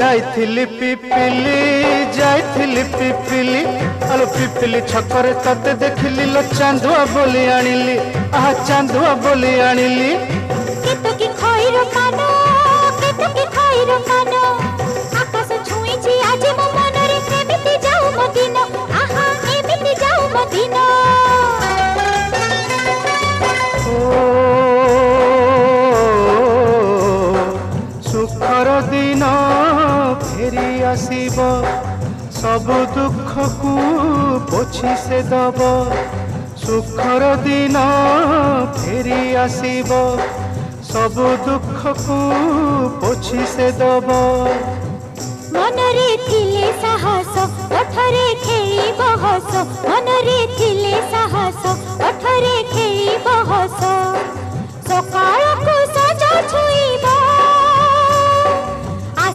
जाइथिली पिपिली जाइथिली पिपिली आलो पिपिली छकरे तते देखिली लो चांदुआ बोली आनिली आहा चांदुआ बोली आनिली केतो की खइरो कानो केतो की खइरो कानो आकाश छुईची आज मो मनरे एमिति जाऊ मो दिन आहा एमिति जाऊ मो दिन सुखर दिन फेरी आसीब सब दुख को पोछि से दब सुखर दिन फेरी आसीब सब दुख को पोछि से दब मनरे थिले साहस ओठरे खेई बहस मनरे थिले साहस ओठरे खेई बहस सकाळ को सजा छुई